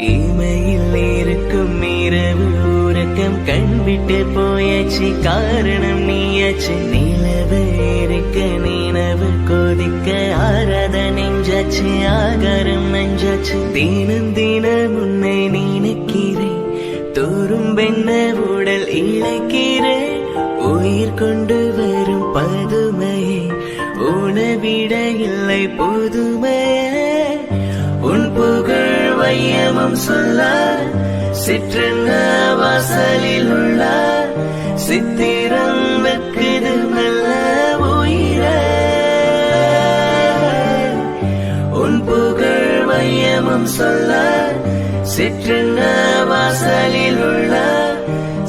இமையில் இருக்கும் இரவு உறக்கம் கண்விட்டு போயாச்சு, காரணம் நீயாச்சு. நிலவு இருக்க நினைவு கொதிக்க ஆராத நெஞ்சாச்சு, ஆகாரம் நெஞ்சாச்சு. தினம் தினம் உன்னை நினைக்கிறேன், தோறும் பெண்ண உடல் இழைக்கிறேன். உயிர் கொண்டு வரும் பதுமையே, உணவிட இல்லை புதுமையே. உன் புகழ் வையமும் சொல்ல சிற்றன்ன வாசலில் உள்ள சித்திரம் வெக்குது மெல்ல உயிர. உன் புகழ் வையமும் சொல்ல சிற்றன்ன வாசலில் உள்ள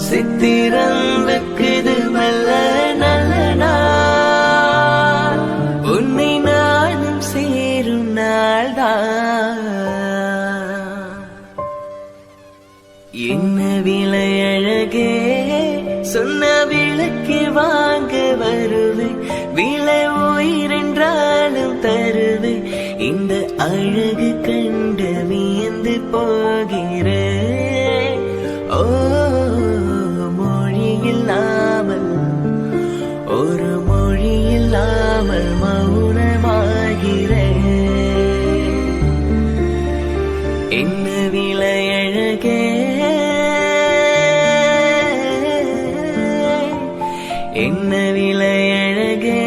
சித்திரம் வெக்குது மெல்ல நல்ல நாள். உன்னை நானும் சேரும் நாள்தான். என்ன விலை அழகே, சொன்ன விலைக்கு வாங்க வருவேன். விலை உயிரென்றாலும் தருவேன். இந்த அழகு கண்டு வியந்து போகிறேன். ஓ மொழியில்லாமல், ஒரு மொழியில்லாமல் மௌனமாகிறேன். என்ன விலை அழகே, என்ன விலை அழகே,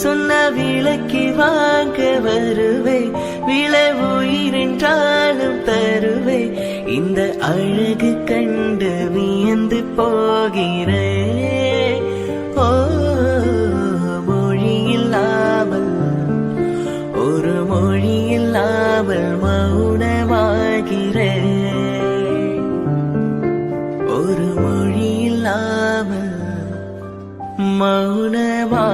சொன்ன விலைக்கு வாங்க வருவே. விலை உயிரென்றாலும் தருவே. இந்த அழகு கண்டு வியந்து போகிறே. ஓ மொழியில்லாமல், ஒரு மொழியில்லாமல் மௌனமாகிறே. ஒரு மொழியில்லாமல் மௌனமாகிறே.